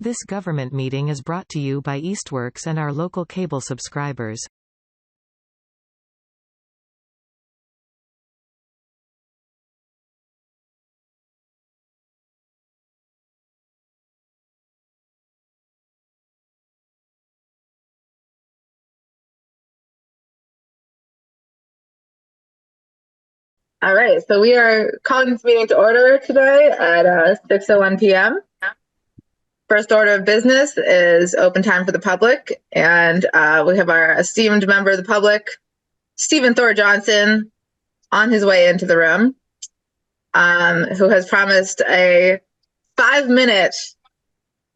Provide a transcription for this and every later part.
This government meeting is brought to you by Eastworks and our local cable subscribers. All right, so we are calling this meeting to order today at 6:01 p.m. First order of business is open time for the public, and we have our esteemed member of the public, Stephen Thor Johnson, on his way into the room, who has promised a 5-minute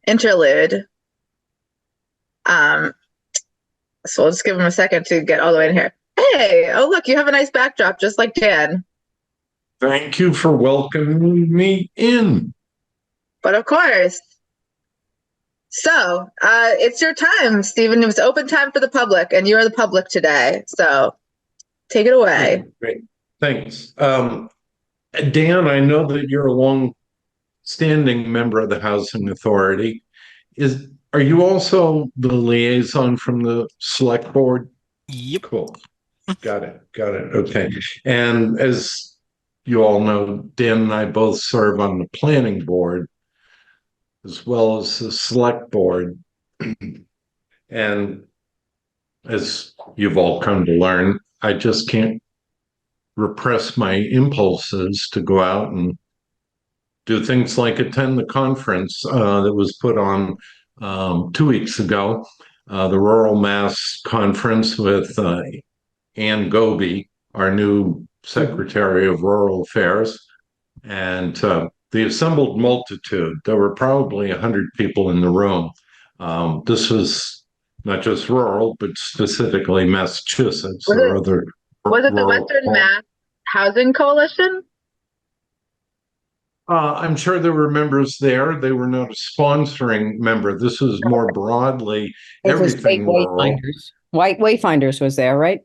interlude. So we'll just give him a second to get all the way in here. Hey, oh look, you have a nice backdrop, just like Dan. Thank you for welcoming me in. But of course. So it's your time, Stephen. It was open time for the public, and you're the public today. So take it away. Great. Thanks. Dan, I know that you're a long-standing member of the Housing Authority. Are you also the liaison from the Select Board? Yep. Cool. Got it. Okay. And as you all know, Dan and I both serve on the Planning Board as well as the Select Board. And as you've all come to learn, I just can't repress my impulses to go out and do things like attend the conference that was put on 2 weeks ago, the Rural Mass Conference with Ann Goby, our new Secretary of Rural Affairs, and the assembled multitude. There were probably 100 people in the room. This was not just rural, but specifically Massachusetts or other. Was it the Western Mass Housing Coalition? I'm sure there were members there. They were not a sponsoring member. This was more broadly everything rural. White Wayfinders was there, right?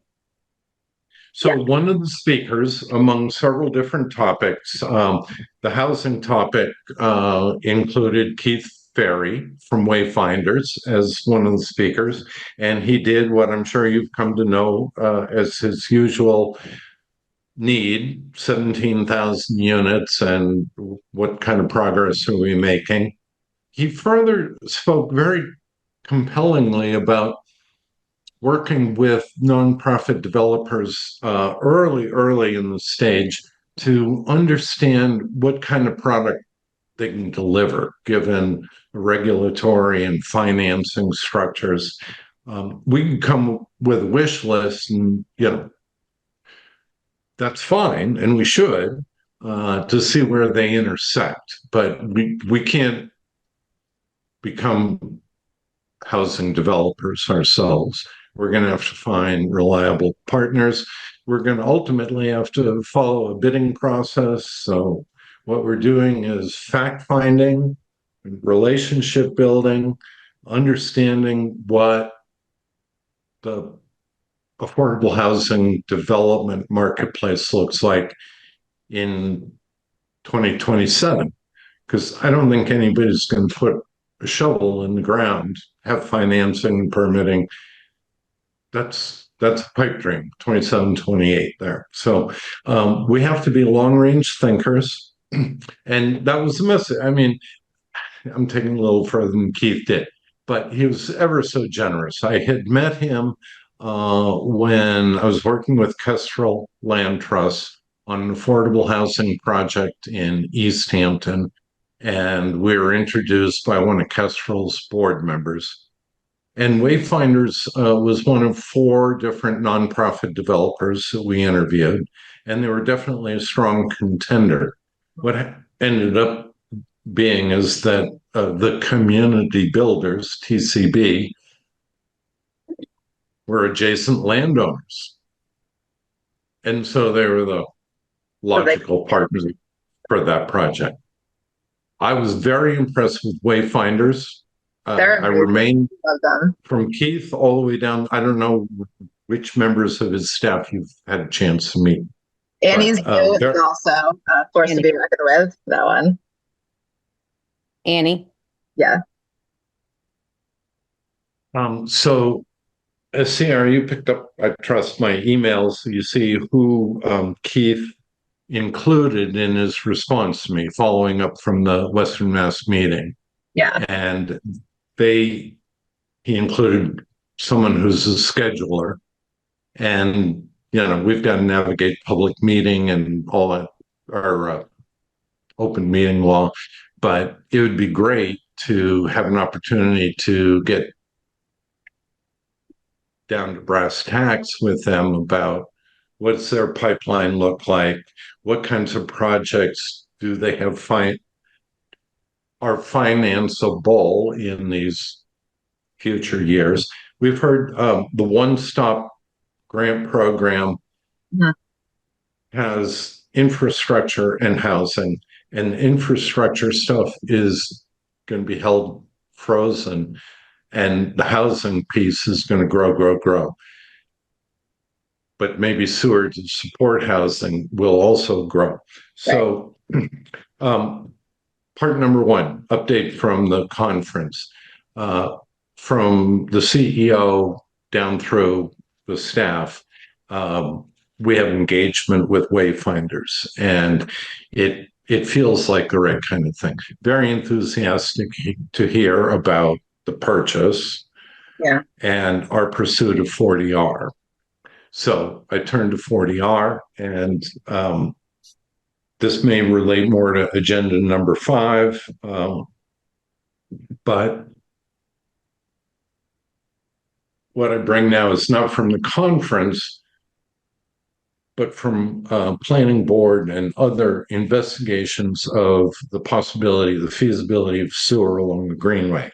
So one of the speakers, among several different topics, the housing topic included Keith Ferry from Wayfinders as one of the speakers, and he did what I'm sure you've come to know as his usual need, 17,000 units, and what kind of progress are we making. He further spoke very compellingly about working with nonprofit developers early in the stage to understand what kind of product they can deliver given regulatory and financing structures. We can come with a wish list and, that's fine, and we should, to see where they intersect, but we can't become housing developers ourselves. We're going to have to find reliable partners. We're going to ultimately have to follow a bidding process. So what we're doing is fact-finding, relationship building, understanding what the affordable housing development marketplace looks like in 2027. Because I don't think anybody's going to put a shovel in the ground, have financing and permitting. That's a pipe dream, 27, 28 there. So we have to be long-range thinkers. And that was the message. I mean, I'm taking a little further than Keith did, but he was ever so generous. I had met him when I was working with Kestrel Land Trust on an affordable housing project in East Hampton. And we were introduced by one of Kestrel's board members. And Wayfinders was one of 4 different nonprofit developers that we interviewed, and they were definitely a strong contender. What ended up being is that the community builders, TCB, were adjacent landowners. And so they were the logical partners for that project. I was very impressed with Wayfinders. I remain from Keith all the way down. I don't know which members of his staff you've had a chance to meet. Annie's is also forced to be reckoned with, that one. Annie? Yeah. So, Sierra, you picked up, I trust, my emails. You see who Keith included in his response to me following up from the Western Mass meeting. Yeah. And he included someone who's a scheduler. And, we've got to navigate public meeting and all that, our open meeting law. But it would be great to have an opportunity to get down to brass tacks with them about what's their pipeline look like, what kinds of projects do they have are financeable in these future years. We've heard the one-stop grant program has infrastructure and housing, and infrastructure stuff is going to be held frozen, and the housing piece is going to grow. But maybe sewer to support housing will also grow. So, part number one, update from the conference. From the CEO down through the staff, we have engagement with wayfinders, and it feels like the right kind of thing. Very enthusiastic to hear about the purchase and our pursuit of 40R. So I turned to 40R, and this may relate more to agenda number 5, but what I bring now is not from the conference, but from planning board and other investigations of the possibility, the feasibility of sewer along the Greenway.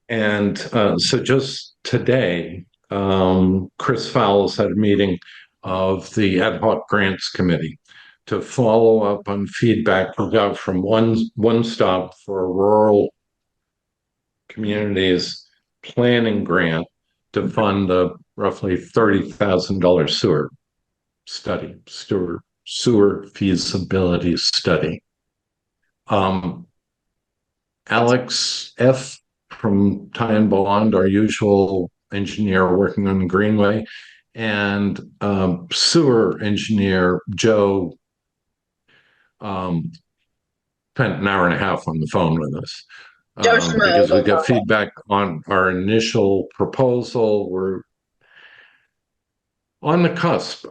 And so just today, Chris Fowles had a meeting of the Ad Hoc Grants Committee to follow up on feedback we got from One Stop for Rural Communities planning grant to fund a roughly $30,000 sewer feasibility study. Alex F. from Ty and Bond, our usual engineer working on the Greenway, and sewer engineer Joe spent an hour and a half on the phone with us because we got feedback on our initial proposal. We're on the cusp.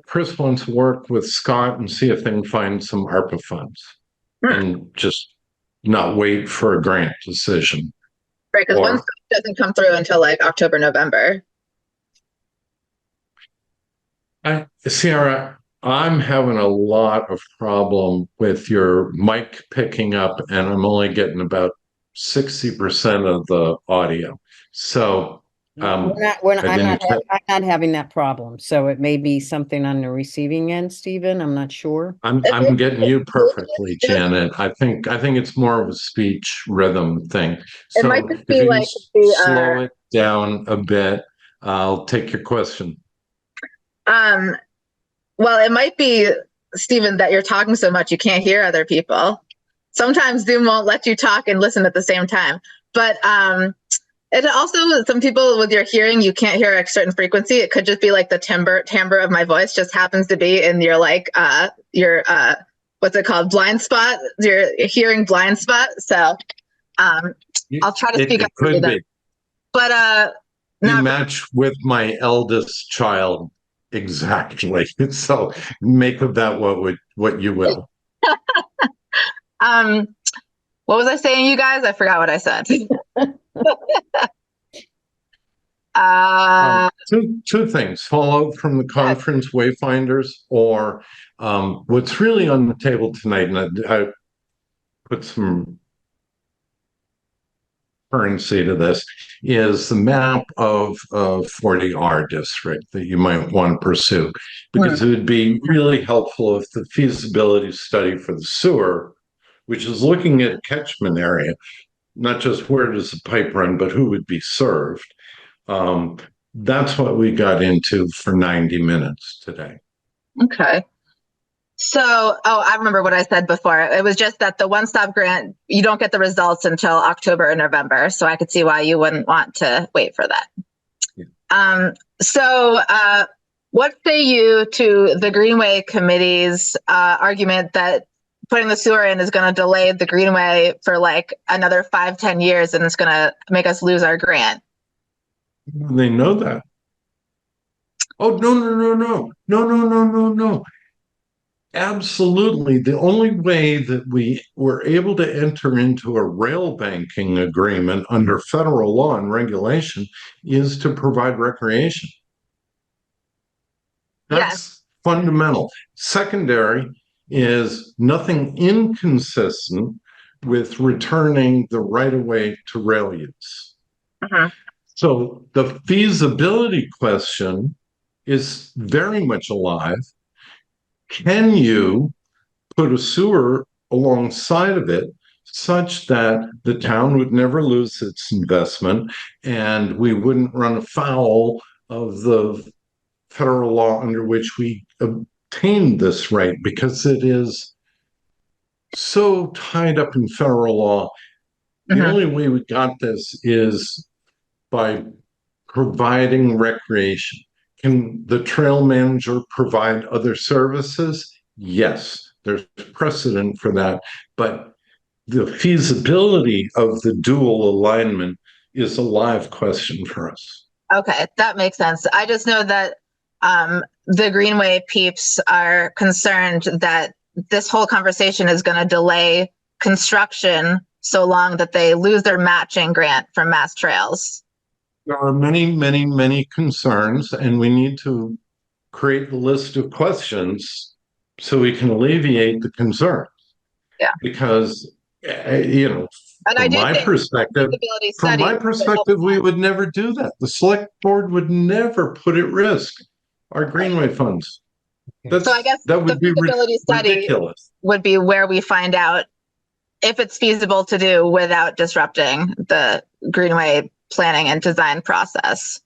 Chris wants to work with Scott and see if they can find some ARPA funds and just not wait for a grant decision. Right, because one doesn't come through until like October, November. Sierra, I'm having a lot of problem with your mic picking up, and I'm only getting about 60% of the audio. So I'm not having that problem. So it may be something on the receiving end, Stephen. I'm not sure. I'm getting you perfectly, Janet. I think it's more of a speech rhythm thing. So it might just be like slow it down a bit, I'll take your question. Well, it might be, Stephen, that you're talking so much you can't hear other people. Sometimes Zoom won't let you talk and listen at the same time. But it also, some people with your hearing, you can't hear a certain frequency. It could just be like the timbre of my voice just happens to be in your what's it called, blind spot, your hearing blind spot. So I'll try to speak up for you then. But you match with my eldest child exactly. So make of that what you will. What was I saying, you guys? I forgot what I said. Two things: follow from the conference wayfinders, or what's really on the table tonight. And I put some currency to this, is the map of 40R district that you might want to pursue, because it would be really helpful if the feasibility study for the sewer, which is looking at catchment area, not just where does the pipe run, but who would be served. That's what we got into for 90 minutes today. Okay. So, I remember what I said before. It was just that the one-stop grant, you don't get the results until October or November. So I could see why you wouldn't want to wait for that. Yeah. What say you to the Greenway Committee's argument that putting the sewer in is going to delay the Greenway for like another 5-10 years, and it's going to make us lose our grant? They know that. Oh, no. Absolutely. The only way that we were able to enter into a rail banking agreement under federal law and regulation is to provide recreation. That's fundamental. Secondary is nothing inconsistent with returning the right-of-way to rail use. So the feasibility question is very much alive. Can you put a sewer alongside of it such that the town would never lose its investment and we wouldn't run afoul of the federal law under which we obtained this right, because it is so tied up in federal law. The only way we got this is by providing recreation. Can the trail manager provide other services? Yes, there's precedent for that. But the feasibility of the dual alignment is a live question for us. Okay, that makes sense. I just know that the Greenway peeps are concerned that this whole conversation is going to delay construction so long that they lose their matching grant from Mass Trails. There are many concerns, and we need to create a list of questions so we can alleviate the concerns. Yeah. Because, from my perspective, we would never do that. The select board would never put at risk our Greenway funds. So I guess that would be ridiculous. Would be where we find out if it's feasible to do without disrupting the Greenway planning and design process.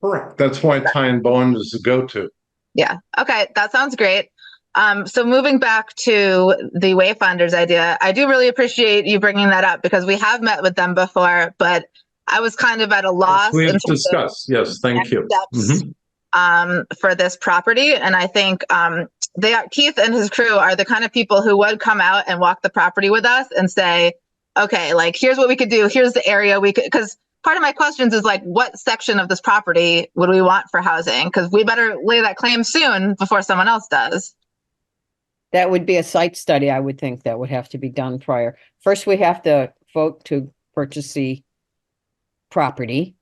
Correct. That's why tie and bond is the go-to. Yeah. Okay. That sounds great. So moving back to the Wayfinders idea, I do really appreciate you bringing that up because we have met with them before, but I was kind of at a loss. We have discussed. Yes. Thank you. For this property. And I think Keith and his crew are the kind of people who would come out and walk the property with us and say, okay, like, here's what we could do. Here's the area we could, because part of my questions is like, what section of this property would we want for housing? Because we better lay that claim soon before someone else does. That would be a site study, I would think, that would have to be done prior. First, we have to vote to purchase the property.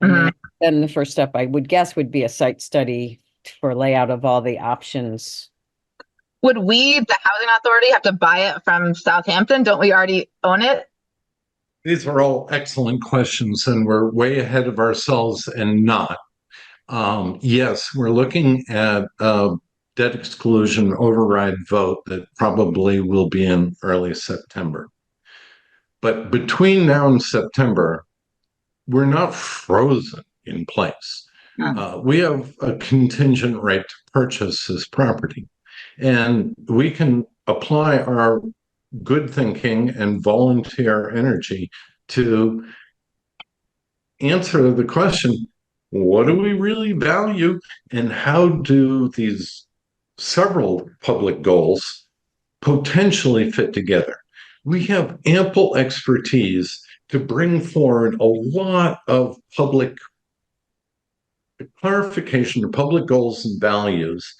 And then the first step, I would guess, would be a site study for layout of all the options. Would we, the housing authority, have to buy it from Southampton? Don't we already own it? These are all excellent questions, and we're way ahead of ourselves and not. Yes, we're looking at a debt exclusion override vote that probably will be in early September. But between now and September, we're not frozen in place. We have a contingent right to purchase this property, and we can apply our good thinking and volunteer energy to answer the question, what do we really value, and how do these several public goals potentially fit together? We have ample expertise to bring forward a lot of public clarification of public goals and values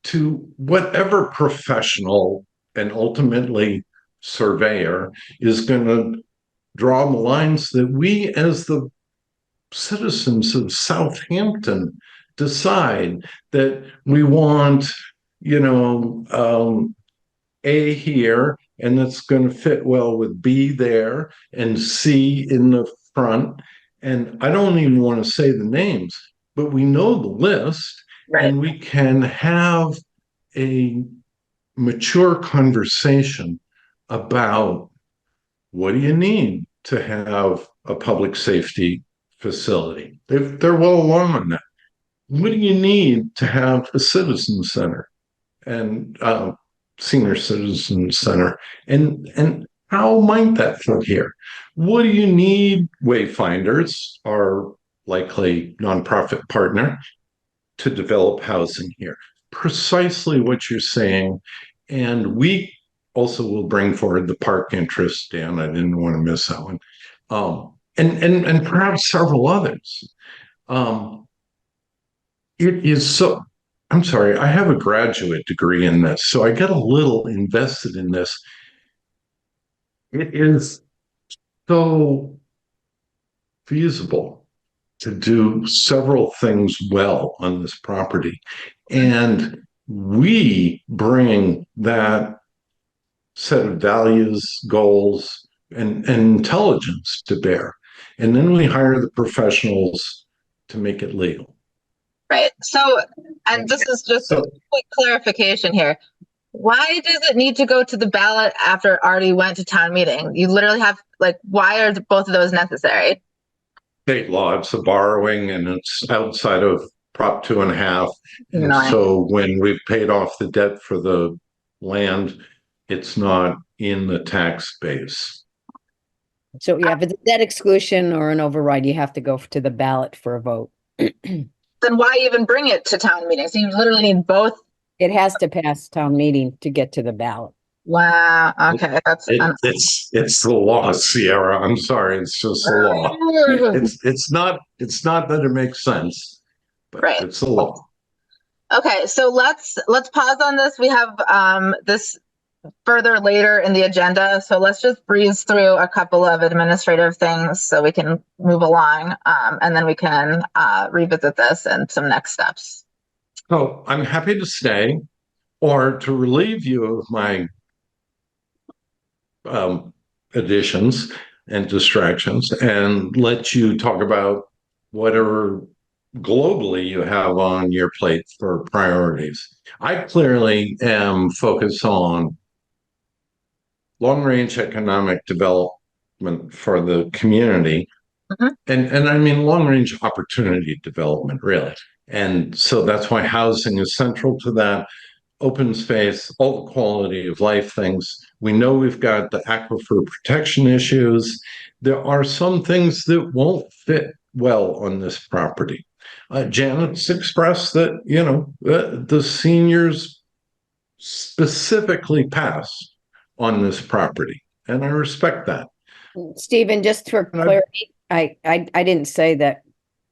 to whatever professional and ultimately surveyor is going to draw the lines that we as the citizens of Southampton decide that we want, A here, and that's going to fit well with B there and C in the front. And I don't even want to say the names, but we know the list, right, and we can have a mature conversation about what do you need to have a public safety facility. They're well along on that. What do you need to have a citizen center? and senior citizen center. And how might that fit here? What do you need? Wayfinders, our likely nonprofit partner, to develop housing here. Precisely what you're saying. And we also will bring forward the park interest, Dan. I didn't want to miss that one. And perhaps several others. It is so, I'm sorry, I have a graduate degree in this, so I get a little invested in this. It is so feasible to do several things well on this property. And we bring that set of values, goals, and intelligence to bear. And then we hire the professionals to make it legal. Right. So, and this is just a quick clarification here. Why does it need to go to the ballot after it already went to town meeting? You literally have, like, why are both of those necessary? State law, it's a borrowing and it's outside of Prop 2.5. And No. so when we've paid off the debt for the land, it's not in the tax base. So yeah, if it's a debt exclusion or an override, you have to go to the ballot for a vote. Then why even bring it to town meeting? So you literally need both. It has to pass town meeting to get to the ballot. Wow. Okay. It's the law, Sierra. I'm sorry. It's just the law. It's not that it makes sense, but right. It's the law. Okay. So let's pause on this. We have this further later in the agenda. So let's just breeze through a couple of administrative things so we can move along. And then we can revisit this and some next steps. So I'm happy to stay or to relieve you of my additions and distractions and let you talk about whatever globally you have on your plate for priorities. I clearly am focused on long-range economic development for the community. Mm-hmm. And I mean long-range opportunity development, really. And so that's why housing is central to that. Open space, all the quality of life things. We know we've got the aquifer protection issues. There are some things that won't fit well on this property. Janet's expressed that, the seniors specifically pass on this property, and I respect that. Stephen, just for clarity, I didn't say that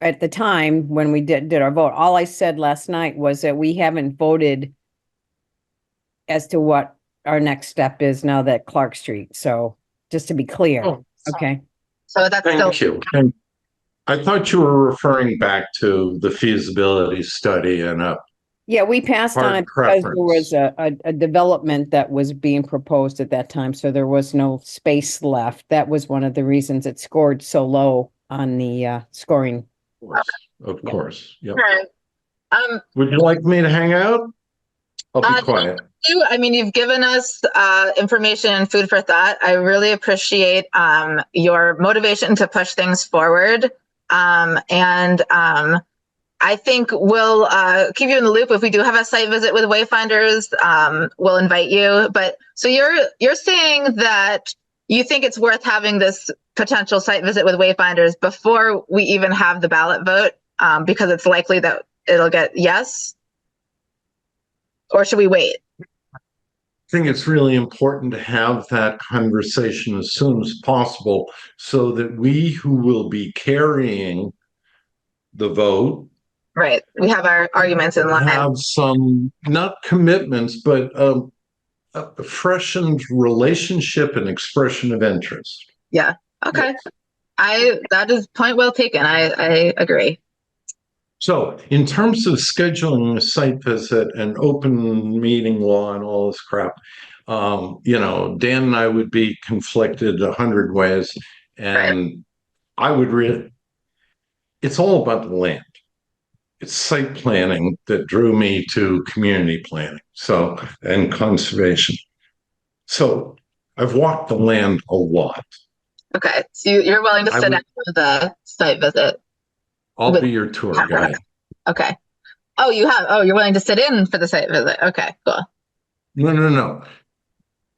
at the time when we did our vote. All I said last night was that we haven't voted as to what our next step is now that Clark Street. So just to be clear. Oh, okay. So that's Thank you. And I thought you were referring back to the feasibility study and yeah, we passed on it because there was a development that was being proposed at that time. So there was no space left. That was one of the reasons it scored so low on the scoring. Of course. Yep. Right. Would you like me to hang out? I'll be quiet. I mean, you've given us information and food for thought. I really appreciate your motivation to push things forward. I think we'll keep you in the loop. If we do have a site visit with Wayfinders, we'll invite you. But so you're saying that you think it's worth having this potential site visit with Wayfinders before we even have the ballot vote, because it's likely that it'll get yes? Or should we wait? I think it's really important to have that conversation as soon as possible so that we who will be carrying the vote, right, we have our arguments in line, have some, not commitments, but a freshened relationship and expression of interest. Yeah. Okay. Yes. That is point well taken. I agree. So in terms of scheduling a site visit and open meeting law and all this crap, Dan and I would be conflicted 100 ways. And right. I would it's all about the land. It's site planning that drew me to community planning, and conservation. So I've walked the land a lot. Okay. So you're willing to sit down for the site visit? I'll be your tour guide. Okay. Oh, you have. Oh, you're willing to sit in for the site visit. Okay, cool. No.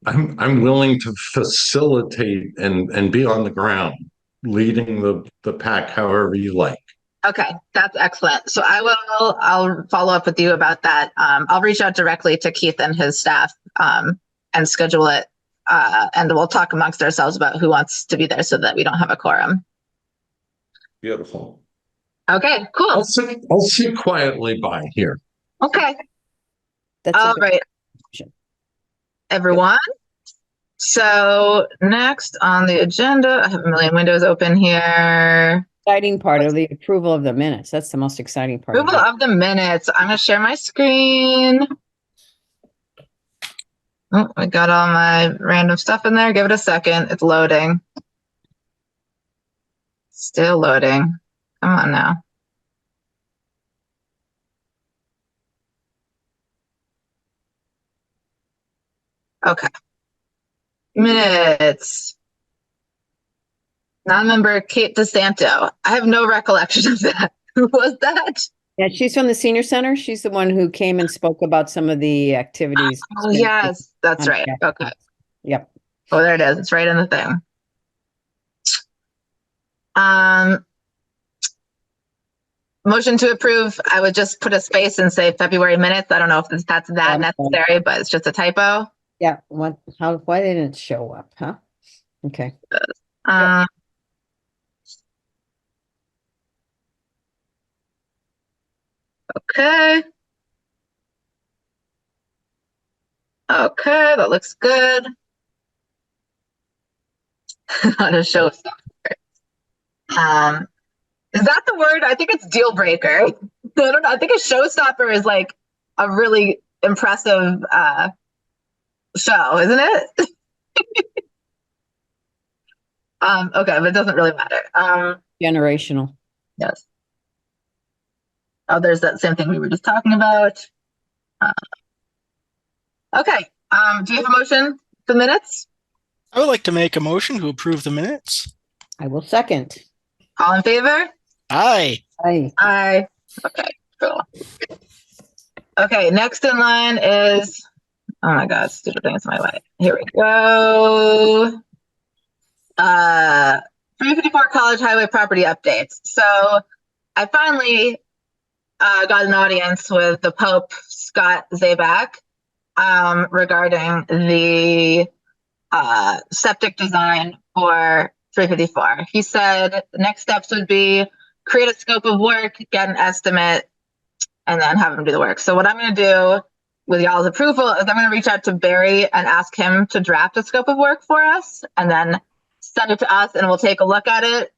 I'm willing to facilitate and be on the ground, leading the pack however you like. Okay, that's excellent. So I'll follow up with you about that. I'll reach out directly to Keith and his staff and schedule it. And we'll talk amongst ourselves about who wants to be there so that we don't have a quorum. Beautiful. Okay, cool. I'll sit quietly by here. Okay. That's All right, everyone. So next on the agenda, I have a million windows open here. exciting part of the approval of the minutes. That's the most exciting part. Approval of the minutes. I'm going to share my screen. Oh, I got all my random stuff in there. Give it a second. It's loading. Still loading. Come on now. Okay. Minutes. Non-member Kate DeSanto. I have no recollection of that. Who was that? Yeah, she's from the senior center. She's the one who came and spoke about some of the activities. Oh, yes, that's right. Okay. Yep. Oh, there it is. It's right in the thing. Motion to approve. I would just put a space and say February minutes. I don't know if that's that necessary, but it's just a typo. Yeah. Why didn't it show up? Huh? Okay. Okay. Okay, that looks good. On a show. Is that the word? I think it's deal breaker. I don't know. I think a showstopper is like a really impressive show, isn't it? Okay, but it doesn't really matter. Generational. Yes. Oh, there's that same thing we were just talking about. Okay. Do you have a motion for the minutes? I would like to make a motion to approve the minutes. I will second. All in favor? Aye. Aye. Aye. Okay, cool. Okay, next in line is, oh my God, stupid thing is in my way. Here we go. 354 College Highway property updates. So I finally got an audience with the Pope, Scott Zabak, regarding the septic design for 354. He said the next steps would be create a scope of work, get an estimate, and then have him do the work. So what I'm going to do with y'all's approval is I'm going to reach out to Barry and ask him to draft a scope of work for us and then send it to us and we'll take a look at it.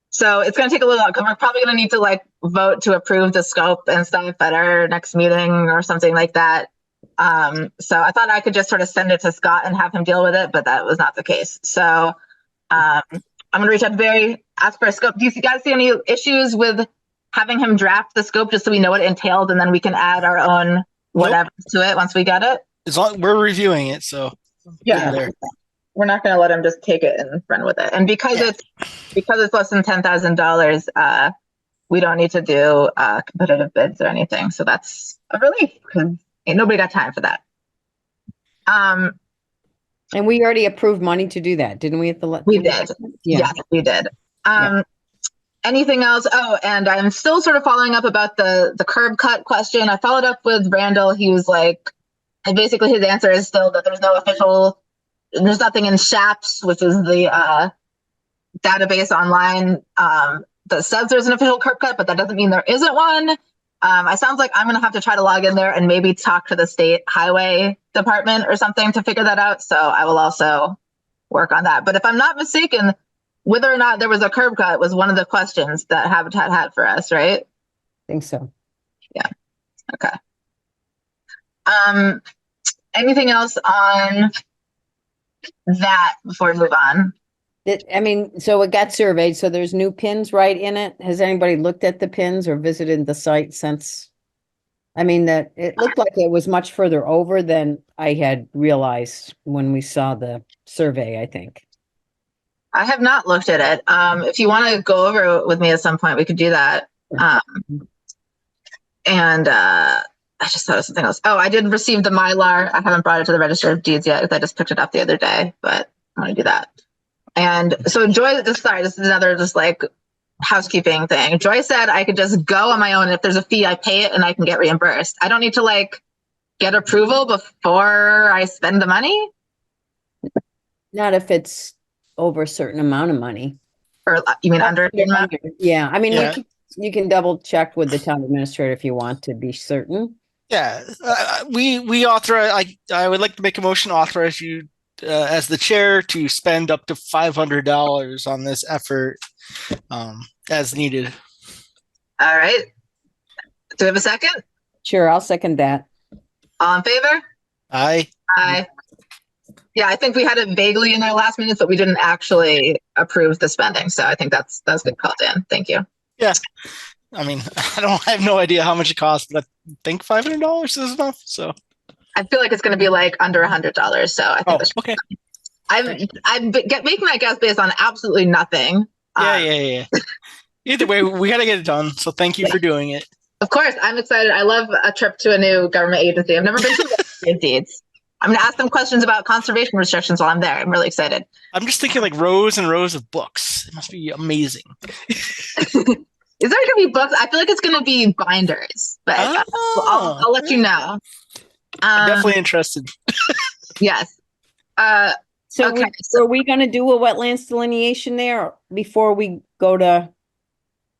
So it's going to take a little, because we're probably going to need to like vote to approve the scope and stuff at our next meeting or something like that. So I thought I could just sort of send it to Scott and have him deal with it, but that was not the case. So I'm going to reach out to Barry, ask for a scope. Do you guys see any issues with having him draft the scope just so we know what it entails and then we can add our own whatever to it once we get it? As long we're reviewing it, so Yeah. there. We're not going to let him just take it and run with it. And because it's less than $10,000, we don't need to do competitive bids or anything. So that's a relief because ain't nobody got time for that. And we already approved money to do that, didn't we? At the We did. Yeah. Yes, we did. Anything else? Oh, and I'm still sort of following up about the curb cut question. I followed up with Randall. He was like, and basically his answer is still that there's nothing in SHAPS, which is the database online that says there's an official curb cut, but that doesn't mean there isn't one. It sounds like I'm going to have to try to log in there and maybe talk to the state highway department or something to figure that out. So I will also work on that. But if I'm not mistaken, whether or not there was a curb cut was one of the questions that Habitat had for us, right? I think so. Yeah. Okay. Anything else on that before we move on? So it got surveyed, so there's new pins right in it. Has anybody looked at the pins or visited the site since? That it looked like it was much further over than I had realized when we saw the survey, I think. I have not looked at it. If you want to go over it with me at some point, we could do that. And I just thought of something else. Oh, I did receive the Mylar. I haven't brought it to the Register of Deeds yet because I just picked it up the other day, but I'm going to do that. And so Joy, this is another just like housekeeping thing. Joy said I could just go on my own. And if there's a fee, I pay it and I can get reimbursed. I don't need to like get approval before I spend the money. Not if it's over a certain amount of money. Or you mean under? Yeah, I mean, Yeah. you can double check with the town administrator if you want to be certain. Yeah, we authorize. I would like to make a motion to authorize you as the chair to spend up to $500 on this effort as needed. All right. Do we have a second? Sure, I'll second that. All in favor? Aye. Aye. Yeah, I think we had it vaguely in our last minutes, but we didn't actually approve the spending. So I think that's good call, Dan. Thank you. Yeah. I mean, I have no idea how much it costs, but I think $500 is enough. So I feel like it's going to be like under $100. So I think that's okay. I'm making that guess based on absolutely nothing. Yeah. Either way, we got to get it done. So thank you for doing it. Of course, I'm excited. I love a trip to a new government agency. I've never been to the Deeds. I'm going to ask them questions about conservation restrictions while I'm there. I'm really excited. I'm just thinking like rows and rows of books. It must be amazing. Is there going to be books? I feel like it's going to be binders, but I'll let you know. I'm definitely interested. Yes. So, okay. Are we going to do a wetlands delineation there before we go to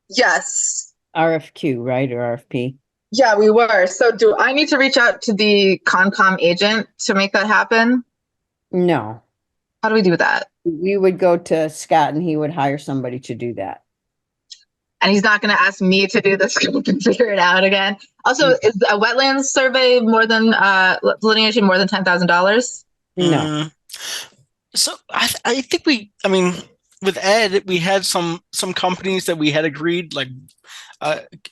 Yes. RFQ, right, or RFP? Yeah, we were. So do I need to reach out to the Concom agent to make that happen? No. How do we do that? We would go to Scott and he would hire somebody to do that. And he's not going to ask me to do this and figure it out again. Also, is a wetlands survey more than delineation more than $10,000? No. So I think with Ed, we had some companies that we had agreed like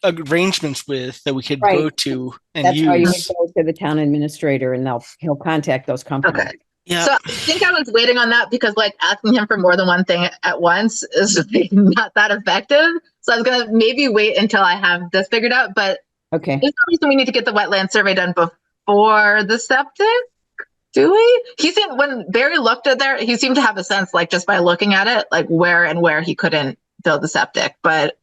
arrangements with that we could go to and That's use. why you would go to the town administrator and he'll contact those companies. Okay. Yeah. So I think I was waiting on that because like asking him for more than one thing at once is not that effective. So I was going to maybe wait until I have this figured out, but okay. There's no reason we need to get the wetland survey done before the septic. Do we? He seemed, when Barry looked at there, he seemed to have a sense, like just by looking at it, like where he couldn't build the septic. But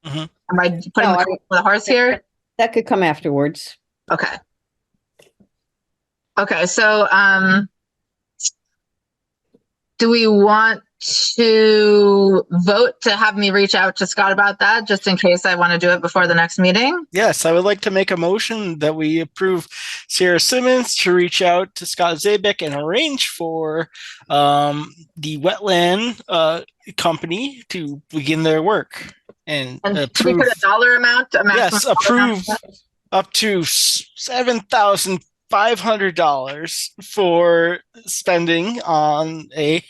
am I putting the horse here? That could come afterwards. Okay. Okay. So, do we want to vote to have me reach out to Scott about that, just in case I want to do it before the next meeting? Yes, I would like to make a motion that we approve Sarah Simmons to reach out to Scott Zabek and arrange for the wetland company to begin their work and approve. Can we put a dollar amount? Yes, approve up to $7,500 for spending on a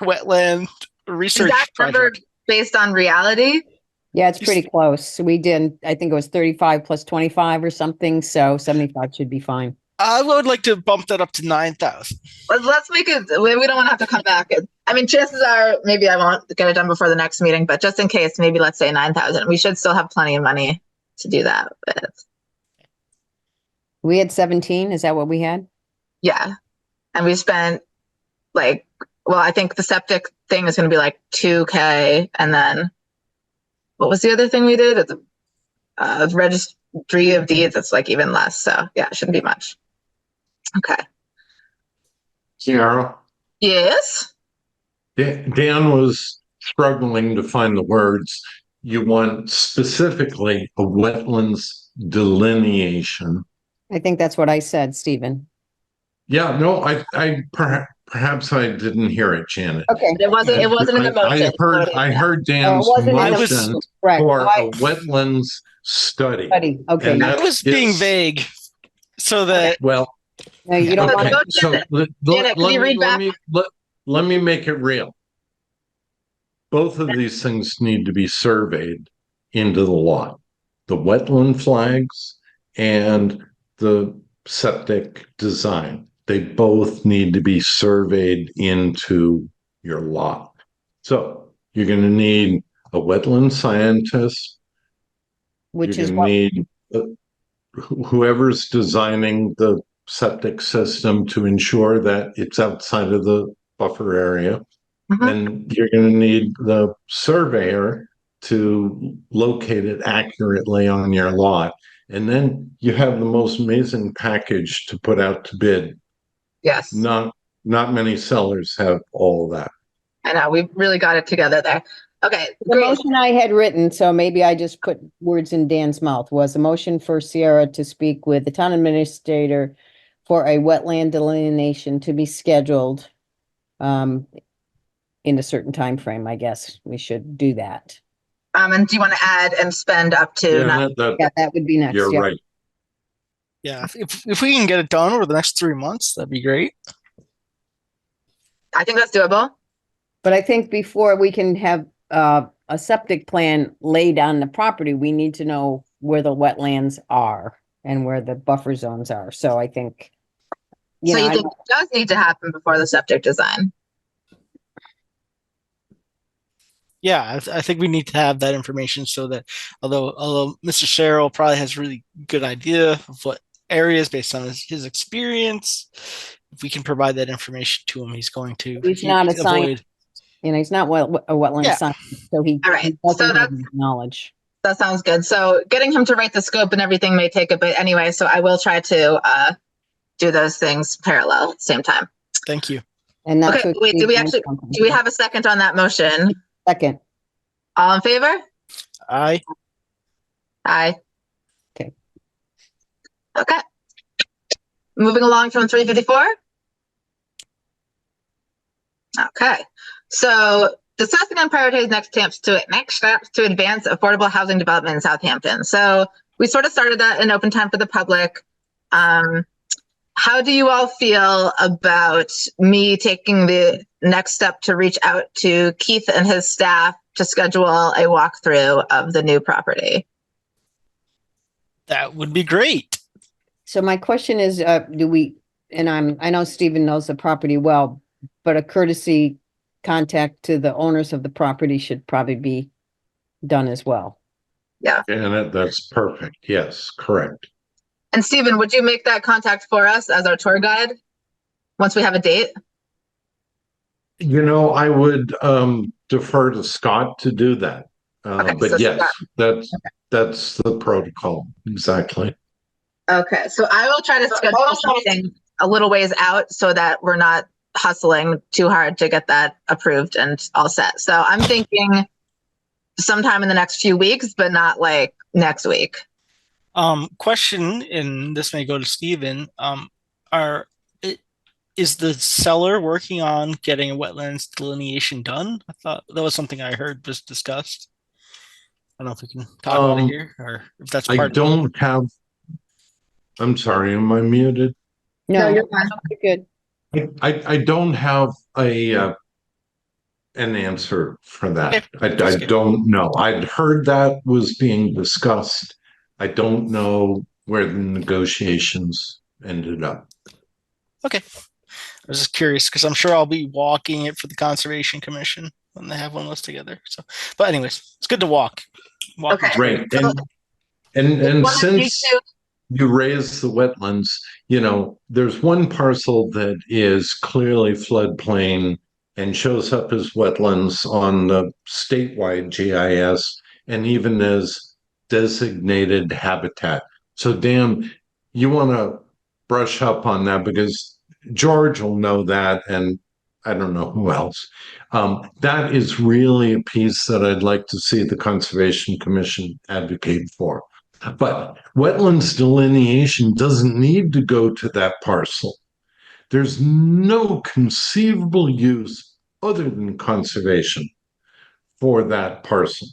wetland research Is that number project. based on reality? Yeah, it's pretty close. We did, I think it was 35 plus 25 or something. So 75 should be fine. I would like to bump that up to 9,000. Let's make it. We don't want to have to come back. I mean, chances are maybe I won't get it done before the next meeting, but just in case, maybe let's say 9,000. We should still have plenty of money to do that. But we had 17. Is that what we had? Yeah, and we spent I think the septic thing is going to be like $2,000, and then what was the other thing we did? The registry of deeds. It's like even less. So yeah, it shouldn't be much. Okay. Kiara? Yes. Dan was struggling to find the words. You want specifically a wetlands delineation. I think that's what I said, Stephen. Yeah, no, I perhaps I didn't hear it, Janet. Okay. It wasn't in the motion. I heard Dan's motion for a wetlands study. Okay. And I was being vague so that no, you don't want to. So let me make it real. Both of these things need to be surveyed into the lot. The wetland flags and the septic design. They both need to be surveyed into your lot. So you're going to need a wetland scientist Which You're is gonna what, need whoever's designing the septic system to ensure that it's outside of the buffer area. Mhm. And you're going to need the surveyor to locate it accurately on your lot. And then you have the most amazing package to put out to bid. Yes, Not many sellers have all of that. I know. We've really got it together there. Okay, the great. motion I had written, so maybe I just put words in Dan's mouth, was a motion for Sierra to speak with the town administrator for a wetland delineation to be scheduled in a certain time frame. I guess we should do that. And do you want to add and spend up to? Yeah, Yeah, that would be next. you're Yeah. right. Yeah, if we can get it done over the next 3 months, that'd be great. I think that's doable. But I think before we can have a septic plan laid on the property, we need to know where the wetlands are and where the buffer zones are. So I think, So you think it does need to happen before the septic design? Yeah, I think we need to have that information so that although Mr. Sherrill probably has really good idea of what areas based on his experience, if we can provide that information to him, he's going to He's not a scientist. He's not a wetland scientist, so he All right. doesn't have knowledge. That sounds good. So getting him to write the scope and everything may take a bit anyway. So I will try to do those things parallel at the same time. Thank you. And not okay, wait, do we have a second on that motion? Second. All in favor? Aye. Aye. Okay. Okay. Moving along from 354. Okay. So discussing and prioritizing next steps to advance affordable housing development in Southampton. So we sort of started that in open time for the public. How do you all feel about me taking the next step to reach out to Keith and his staff to schedule a walkthrough of the new property? That would be great. So my question is, I know Stephen knows the property well, but a courtesy contact to the owners of the property should probably be done as well. Yeah. And that's perfect. Yes, correct. And Stephen, would you make that contact for us as our tour guide once we have a date? I would defer to Scott to do that. But so yes, Scott. That's the protocol. Exactly. Okay. So I will try to schedule something a little ways out so that we're not hustling too hard to get that approved and all set. So I'm thinking sometime in the next few weeks, but not like next week. Question, and this may go to Stephen. Is the seller working on getting a wetlands delineation done? I thought that was something I heard was discussed. I don't know if we can talk about it here or if that's part I'm sorry, am I muted? No, you're fine. You're good. I don't have an answer for that. Okay. I don't know. I'd heard that was being discussed. I don't know where the negotiations ended up. Okay. I was just curious because I'm sure I'll be walking it for the Conservation Commission when they have one of those together. So, but anyways, it's good to walk. Okay. Right. And since you raise the wetlands, there's one parcel that is clearly floodplain and shows up as wetlands on the statewide GIS and even as designated habitat. So Dan, you want to brush up on that because George will know that and I don't know who else. That is really a piece that I'd like to see the Conservation Commission advocate for. But wetlands delineation doesn't need to go to that parcel. There's no conceivable use other than conservation for that parcel.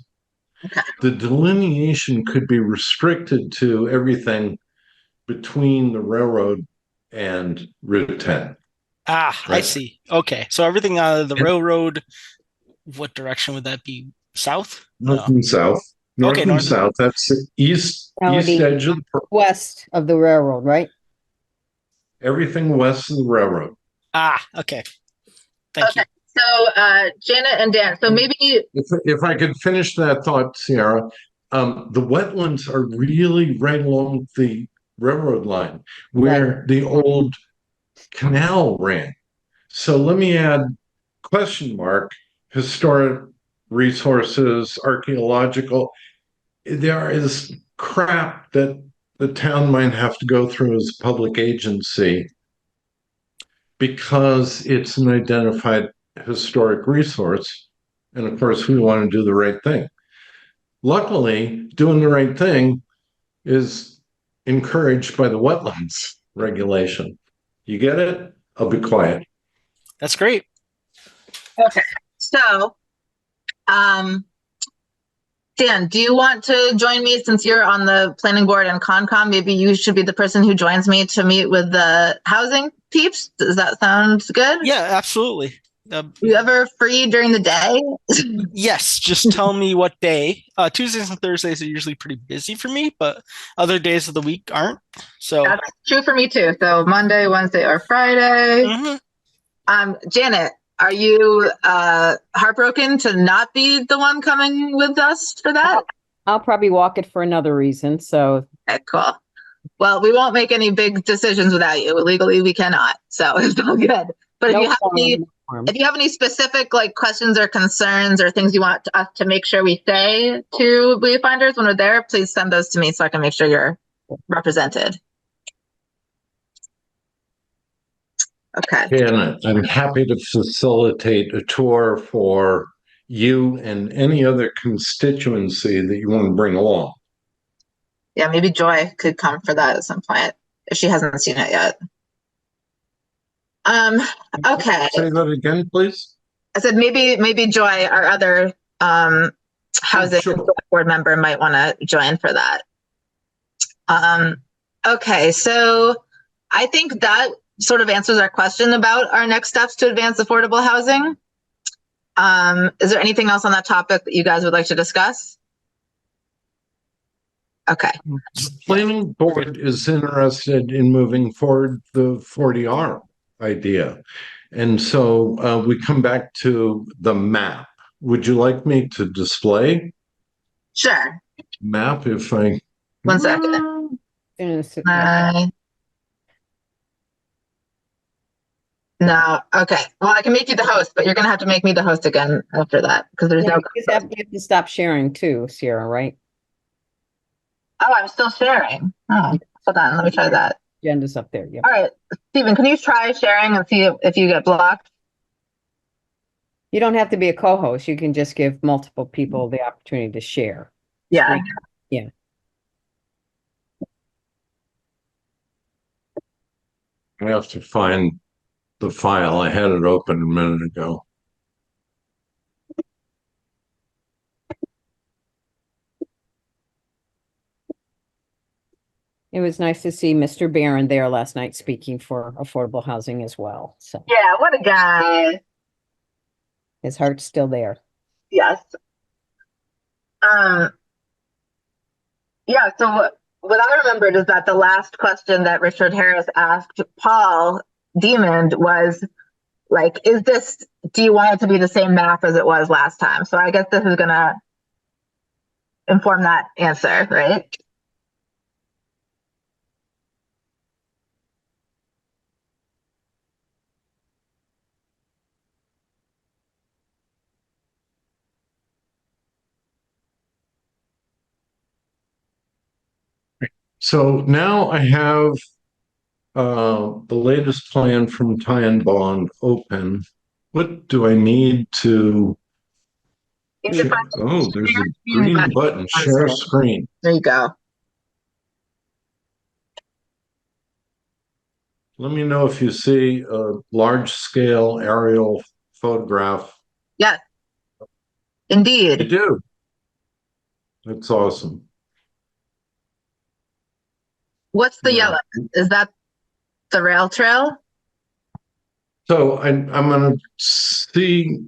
Okay. The delineation could be restricted to everything between the railroad and Route 10. Right? I see. Okay. So everything out of the railroad, what direction would that be? South? North and south. North and south. That's the east edge of the west of the railroad, right? Everything west of the railroad. Okay. Thank you. So Janet and Dan, so maybe if I could finish that thought, Sierra, the wetlands are really right along the railroad line where the old canal ran. So let me add question mark, historic resources, archaeological. There is crap that the town might have to go through as a public agency because it's an identified historic resource. And of course, we want to do the right thing. Luckily, doing the right thing is encouraged by the wetlands regulation. You get it? I'll be quiet. That's great. Okay. So, Dan, do you want to join me since you're on the planning board and Concom? Maybe you should be the person who joins me to meet with the housing peeps. Does that sound good? Yeah, absolutely. You ever free during the day? Yes, just tell me what day. Tuesdays and Thursdays are usually pretty busy for me, but other days of the week aren't. So That's true for me too. So Monday, Wednesday, or Friday. Janet, are you heartbroken to not be the one coming with us for that? I'll probably walk it for another reason. So Okay, cool. Well, we won't make any big decisions without you. Legally, we cannot. So it's all good. But if you have any specific questions or concerns or things you want us to make sure we say to Wayfinders when we're there, please send those to me so I can make sure you're represented. Okay. And I'm happy to facilitate a tour for you and any other constituency that you want to bring along. Yeah, maybe Joy could come for that at some point if she hasn't seen it yet. Okay. Say that again, please. I said maybe Joy, our other housing board member, might want to join for that. Okay, so I think that sort of answers our question about our next steps to advance affordable housing. Is there anything else on that topic that you guys would like to discuss? Okay. The planning board is interested in moving forward the 40R idea. And so we come back to the map. Would you like me to display? Sure. Map if I... 1 second. No. Okay. Well, I can make you the host, but you're going to have to make me the host again after that because there's no... You have to stop sharing too, Sierra, right? Oh, I'm still sharing. Oh, hold on. Let me try that. Agenda's up there. Yeah. All right. Stephen, can you try sharing and see if you get blocked? You don't have to be a co-host. You can just give multiple people the opportunity to share. Yeah. Yeah. I have to find the file. I had it open a minute ago. It was nice to see Mr. Barron there last night speaking for affordable housing as well. So yeah, what a guy. His heart's still there. Yes. Yeah, so what I remembered is that the last question that Richard Harris asked Paul Diamond was do you want it to be the same map as it was last time? So I guess this is gonna inform that answer, right? So now I have the latest plan from Ty and Bond open. What do I need to... Oh, there's a green button, share screen. There you go. Let me know if you see a large scale aerial photograph. Yes, indeed. You do. That's awesome. What's the yellow? Is that the rail trail? So I'm going to see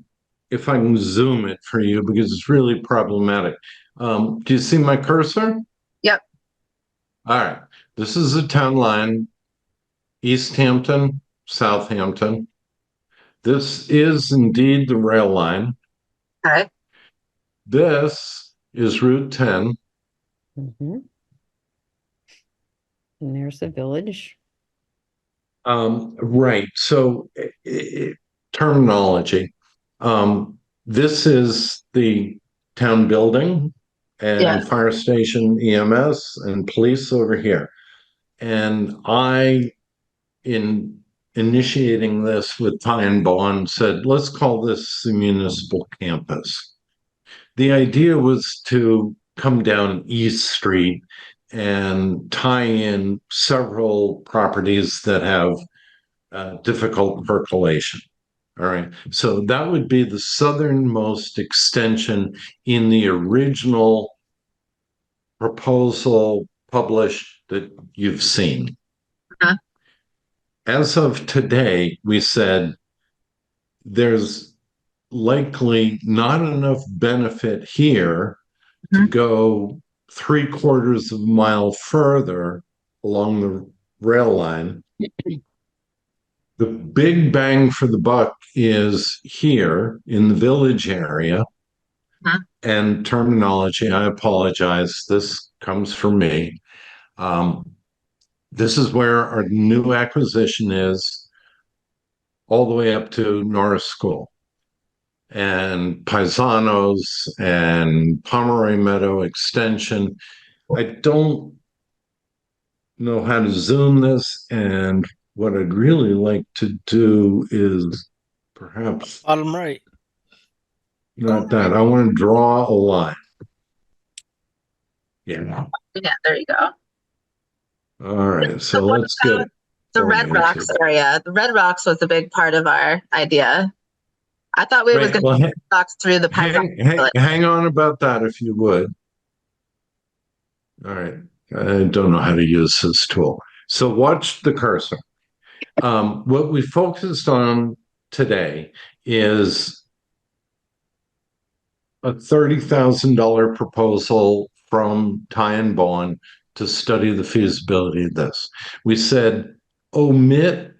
if I can zoom it for you because it's really problematic. Do you see my cursor? Yep. All right. This is the town line, East Hampton, Southampton. This is indeed the rail line. Okay. This is Route 10. Mhm. And there's the village. Right. So terminology. This is the town building Yeah. and fire station EMS and police over here. And in initiating this with Ty and Bond, said, let's call this the municipal campus. The idea was to come down East Street and tie in several properties that have difficult percolation. All right. So that would be the southernmost extension in the original proposal published that you've seen. Uh-huh. As of today, we said there's likely not enough benefit here to Mhm. go 3/4 of a mile further along the rail line. The big bang for the buck is here in the village area. Uh-huh. And terminology, I apologize, this comes from me. This is where our new acquisition is, all the way up to Norris School and Paisanos and Pomeroy Meadow Extension. I don't know how to zoom this, and what I'd really like to do is perhaps Bottom right. not that. I want to draw a line. Yeah. Yeah, there you go. All right. So what let's get The Red Rocks area. The Red Rocks was a big part of our idea. I thought we was right. going to Well, rocks through the pipeline. hang on about that if you would. All right. I don't know how to use this tool. So watch the cursor. What we focused on today is a $30,000 proposal from Ty and Bond to study the feasibility of this. We said omit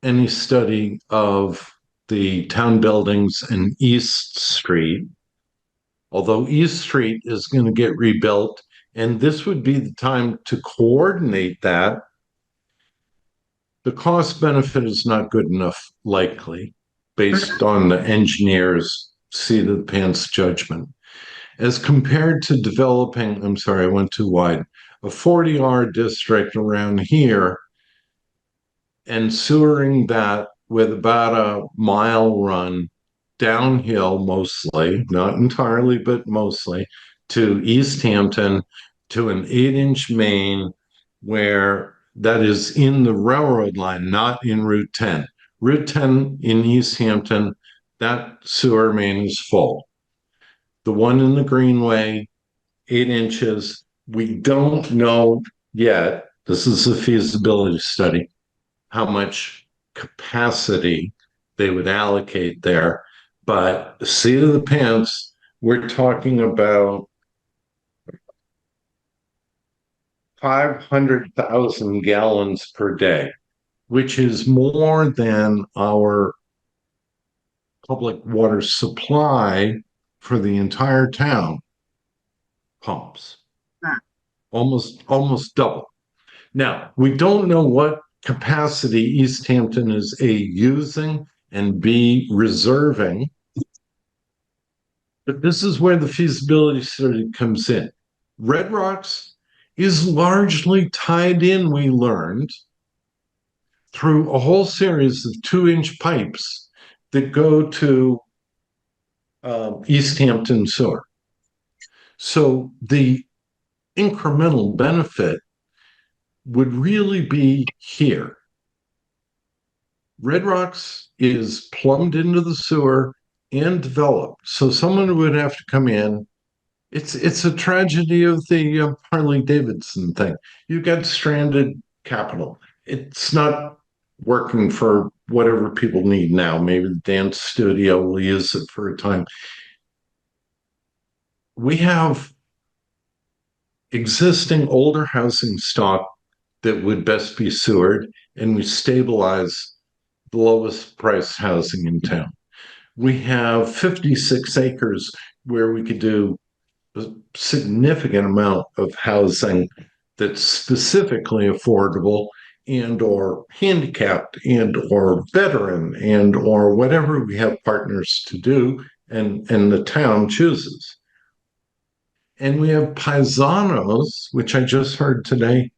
any study of the town buildings in East Street, although East Street is going to get rebuilt, and this would be the time to coordinate that. The cost benefit is not good enough, likely, based on the engineer's seat of the pants judgment. As compared to developing, I'm sorry, I went too wide, a 40R district around here and sewering that with about a mile run downhill, mostly, not entirely, but mostly, to East Hampton, to an 8-inch main where that is in the railroad line, not in Route 10. Route 10 in East Hampton, that sewer main is full. The one in the Greenway, 8 inches, we don't know yet, this is a feasibility study, how much capacity they would allocate there. But seat of the pants, we're talking about 500,000 gallons per day, which is more than our public water supply for the entire town pumps. Almost double. Now, we don't know what capacity East Hampton is A, using, and B, reserving. But this is where the feasibility study comes in. Red Rocks is largely tied in, we learned, through a whole series of 2-inch pipes that go to East Hampton sewer. So the incremental benefit would really be here. Red Rocks is plumbed into the sewer and developed. So someone would have to come in. It's a tragedy of the Harley Davidson thing. You got stranded capital. It's not working for whatever people need now. Maybe the dance studio will use it for a time. We have existing older housing stock that would best be sewered, and we stabilize the lowest price housing in town. We have 56 acres where we could do a significant amount of housing that's specifically affordable and or handicapped and or veteran and or whatever we have partners to do and the town chooses. And we have Paisanos, which I just heard today,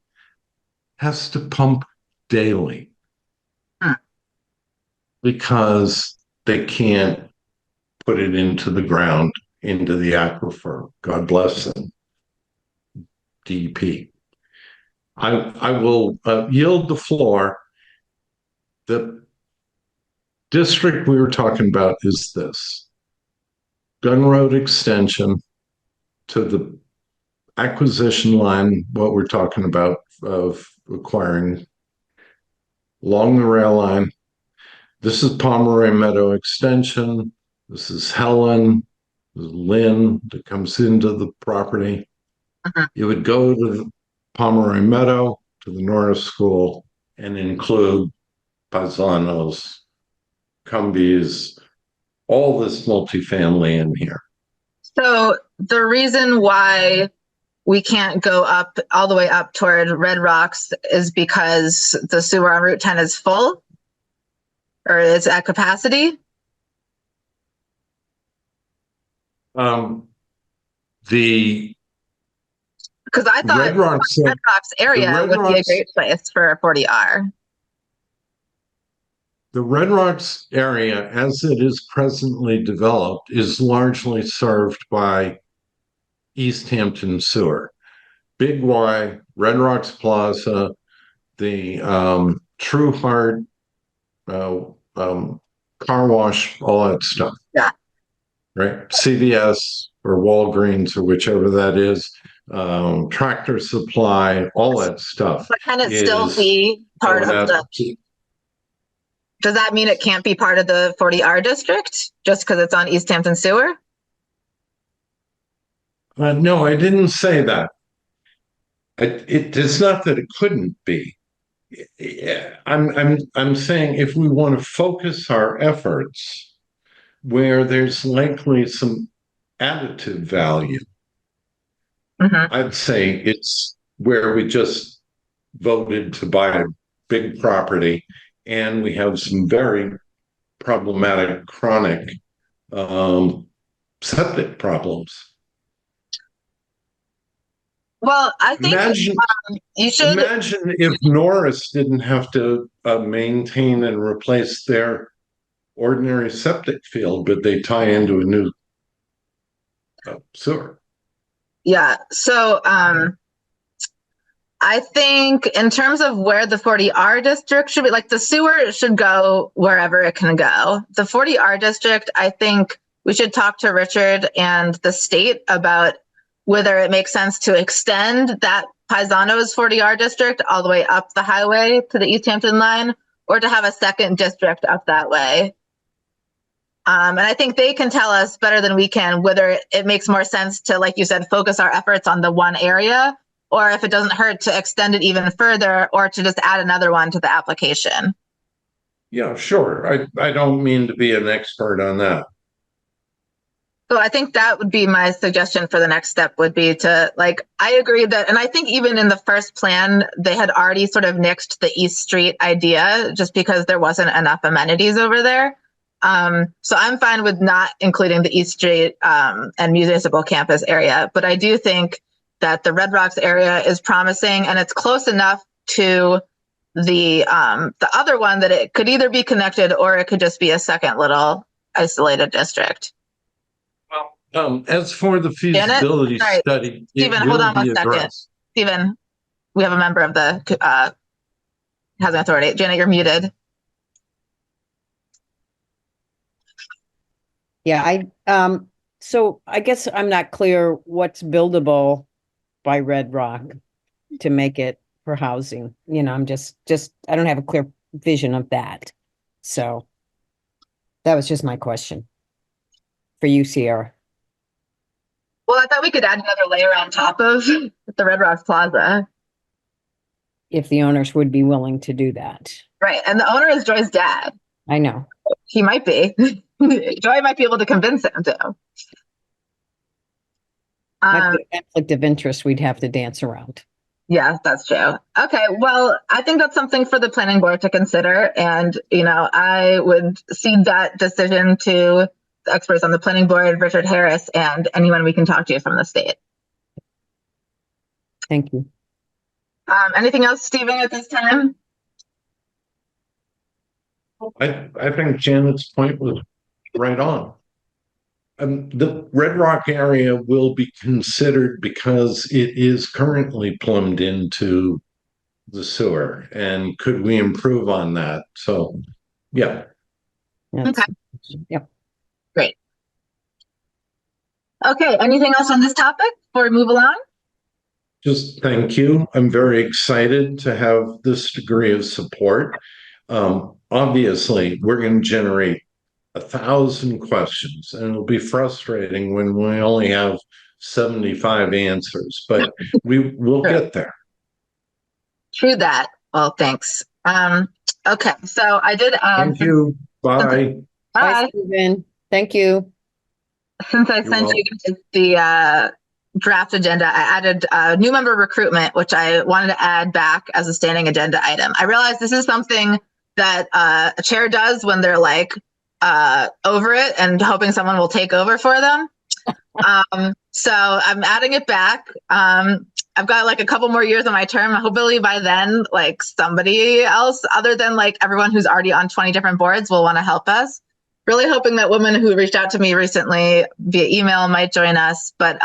has to pump daily because they can't put it into the ground, into the aquifer. God bless them. DEP. I will yield the floor. The district we were talking about is this: Gun Road extension to the acquisition line, what we're talking about of acquiring along the rail line. This is Pomeroy Meadow extension. This is Helen, this is Lynn that comes into the property. You would go to the Pomeroy Meadow, to the Norris School, and include Paisanos, Cumbies, all this multifamily in here. So the reason why we can't go up all the way up toward Red Rocks is because the sewer on Route 10 is full, or it's at capacity. The Because I thought Red Rocks, Red Rocks area would be a great place for a 40R. the Red Rocks area, as it is presently developed, is largely served by East Hampton Sewer. Big Y, Red Rocks Plaza, the True Heart, car wash, all that stuff. Yeah. Right? CVS or Walgreens or whichever that is, Tractor Supply, all that stuff. But can it still be part of the... Does that mean it can't be part of the 40R district just because it's on East Hampton Sewer? No, I didn't say that. It's not that it couldn't be. I'm saying if we want to focus our efforts where there's likely some additive value, I'd say it's where we just voted to buy a big property and we have some very problematic chronic septic problems. Well, I think you should imagine if Norris didn't have to maintain and replace their ordinary septic field, but they tie into a new sewer. Yeah. So I think in terms of where the 40R district should be, like the sewer should go wherever it can go. The 40R district, I think we should talk to Richard and the state about whether it makes sense to extend that Paisanos 40R district all the way up the highway to the East Hampton line, or to have a second district up that way. And I think they can tell us better than we can whether it makes more sense to, like you said, focus our efforts on the one area, or if it doesn't hurt to extend it even further, or to just add another one to the application. Yeah, sure. I don't mean to be an expert on that. So I think that would be my suggestion for the next step, would be to, like, I agree that, and I think even in the first plan, they had already sort of nixed the East Street idea just because there wasn't enough amenities over there. So I'm fine with not including the East Street and municipal campus area, but I do think that the Red Rocks area is promising, and it's close enough to the other one that it could either be connected or it could just be a second little isolated district. As for the feasibility study, Stephen, hold on one second. Stephen, we have a member of the Housing Authority. Janet, you're muted. Yeah, so I guess I'm not clear what's buildable by Red Rock to make it for housing. You know, I'm just I don't have a clear vision of that. So that was just my question for you, Sierra. Well, I thought we could add another layer on top of the Red Rocks Plaza. If the owners would be willing to do that. Right. And the owner is Joy's dad. I know. He might be. Joy might be able to convince him to. Might be a conflict of interest we'd have to dance around. Yeah, that's true. Okay, well, I think that's something for the planning board to consider. And, I would cede that decision to the experts on the planning board, Richard Harris, and anyone we can talk to from the state. Thank you. Anything else, Stephen, at this time? I think Janet's point was right on. The Red Rock area will be considered because it is currently plumbed into the sewer. And could we improve on that? So, yeah. Okay. Yep. Great. Okay, anything else on this topic before we move along? Just thank you. I'm very excited to have this degree of support. Obviously, we're going to generate 1,000 questions, and it'll be frustrating when we only have 75 answers, but we will get there. True that. Well, thanks. Okay, so I did. Thank you. Bye. Bye, Stephen. Thank you. Since I sent you the draft agenda, I added new member recruitment, which I wanted to add back as a standing agenda item. I realize this is something that a chair does when they're like over it and hoping someone will take over for them. So I'm adding it back. I've got like a couple more years on my term. Hopefully by then, like somebody else other than like everyone who's already on 20 different boards will want to help us. Really hoping that women who reached out to me recently via email might join us. But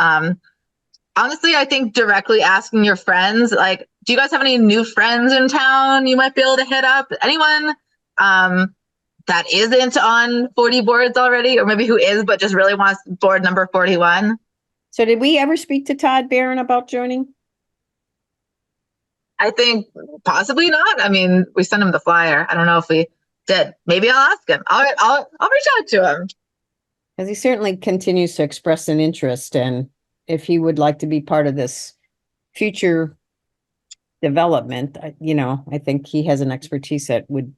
honestly, I think directly asking your friends, like, do you guys have any new friends in town you might be able to hit up? Anyone that isn't on 40 boards already, or maybe who is, but just really wants board number 41? So did we ever speak to Todd Barron about joining? I think possibly not. I mean, we sent him the flyer. I don't know if we did. Maybe I'll ask him. I'll reach out to him. Because he certainly continues to express an interest, and if he would like to be part of this future development, I think he has an expertise that would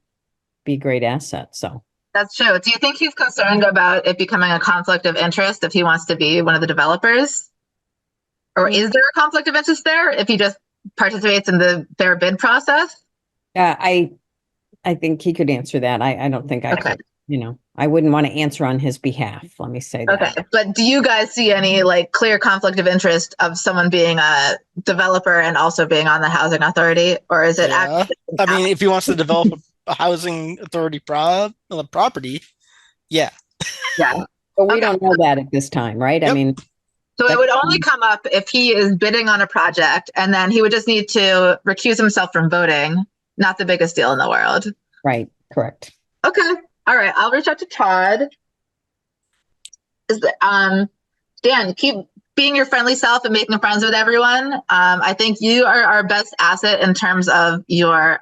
be a great asset. So that's true. Do you think he's concerned about it becoming a conflict of interest if he wants to be one of the developers? Or is there a conflict of interest there if he just participates in their bid process? I think he could answer that. I don't think I could, I wouldn't want to answer on his behalf. Let me say that. Okay. But do you guys see any like clear conflict of interest of someone being a developer and also being on the housing authority? Or is it actually? I mean, if he wants to develop a housing authority property, yeah. Yeah. But we don't know that at this time, right? Yep. I mean, so it would only come up if he is bidding on a project, and then he would just need to recuse himself from voting. Not the biggest deal in the world. Right. Correct. Okay. All right. I'll reach out to Todd. Dan, keep being your friendly self and making friends with everyone. I think you are our best asset in terms of your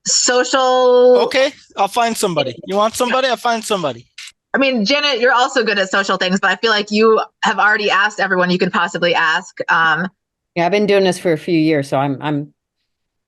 social. Okay. I'll find somebody. You want somebody? I'll find somebody. I mean, Janet, you're also good at social things, but I feel like you have already asked everyone you can possibly ask. Yeah, I've been doing this for a few years, so I'm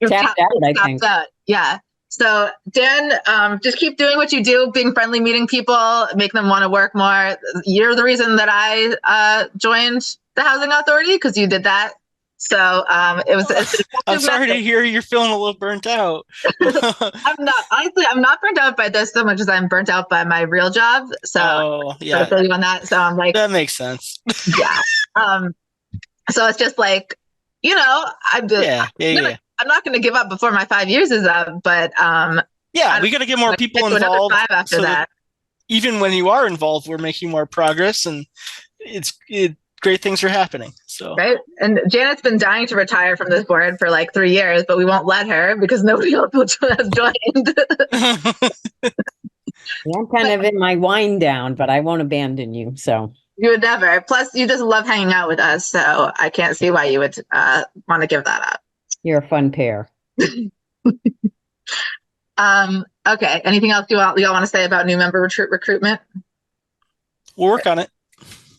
tapped out, I think. Yeah. So Dan, just keep doing what you do, being friendly, meeting people, make them want to work more. You're the reason that I joined the housing authority, because you did that. So I'm sorry to hear you're feeling a little burnt out. I'm not burnt out by this so much as I'm burnt out by my real job. So yeah, I feel you on that. So I'm like, that makes sense. Yeah. So it's just like, I'm just, I'm not going to give up before my 5 years is up, but we got to get more people involved. 5 after that. Even when you are involved, we're making more progress, and great things are happening. So right. And Janet's been dying to retire from this board for like 3 years, but we won't let her because nobody else has joined. I'm kind of in my wind down, but I won't abandon you. So you would never. Plus, you just love hanging out with us, so I can't see why you would want to give that up. You're a fun pair. Okay. Anything else y'all want to say about new member recruitment? We'll work on it.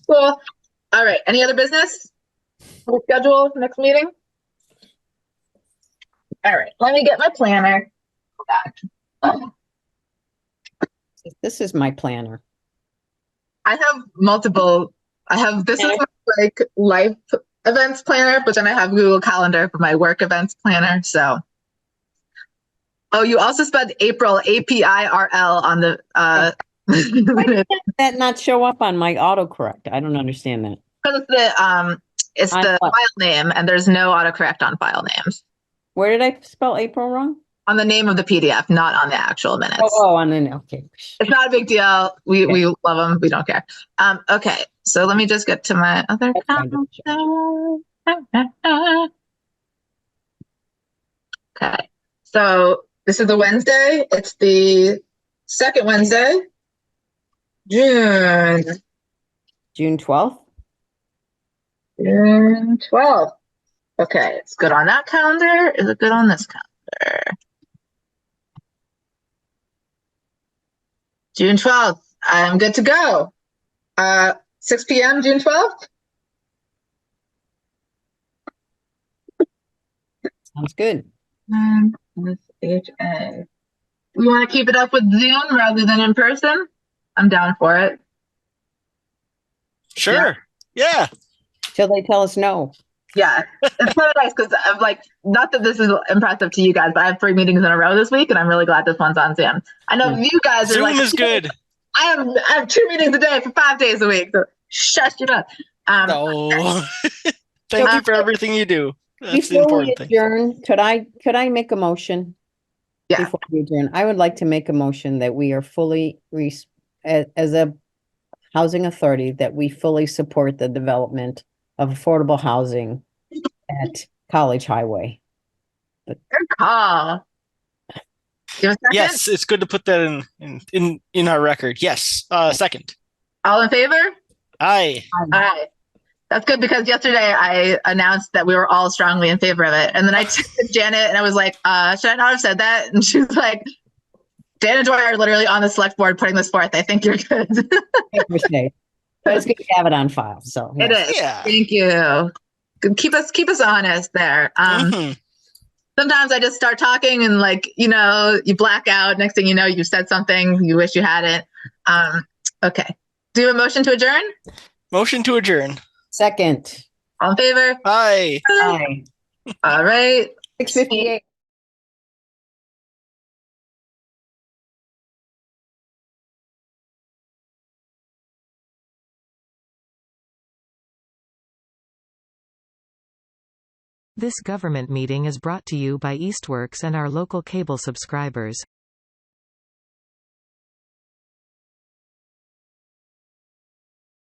Cool. All right. Any other business? We'll schedule next meeting. All right. Let me get my planner. This is my planner. I have multiple I have, this is my like life events planner, but then I have Google Calendar for my work events planner. So, oh, you also spelled April, APIRL on the, Why did that not show up on my autocorrect? I don't understand that. because it's On the what? file name and there's no autocorrect on file names. Where did I spell April wrong? On the name of the PDF, not on the actual minutes. On the okay. It's not a big deal. We love them. We don't care. Okay, so let me just get to my other calendar. Okay, so this is a Wednesday. It's the second Wednesday, June June 12th. June 12th. Okay, it's good on that calendar. Is it good on this calendar? June 12th. I'm good to go. 6 p.m. June 12th. Sounds good. With HA. We want to keep it up with Zoom rather than in person? I'm down for it. Sure. Yeah. Till they tell us no. Yeah, it's so nice because I'm like, not that this is impressive to you guys, but I have 3 meetings in a row this week, and I'm really glad this one's on Zoom. I know you guys are Zoom like, is good. I have 2 meetings a day for 5 days a week. So shush it up. No. Thank you for everything you do. That's the Before we important thing. adjourn, could I make a motion? Yeah. Before we adjourn, I would like to make a motion that we are fully, as a housing authority, that we fully support the development of affordable housing at College Highway. Good call. Give a second. Yes, it's good to put that in our record. Yes. Second. All in favor? Aye. Aye. That's good because yesterday I announced that we were all strongly in favor of it. And then I texted Janet and I was like, should I not have said that? And she was like, Dan and Joy are literally on the select board putting this forth. I think you're good. But it's good to have it on file. So It is. Yeah. Thank you. Keep us honest there. Sometimes I just start talking and like, you black out. Next thing you know, you said something you wish you hadn't. Okay. Do you have a motion to adjourn? Motion to adjourn. Second. All in favor? Aye. Aye. All right. 6:58. This government meeting is brought to you by Eastworks and our local cable subscribers.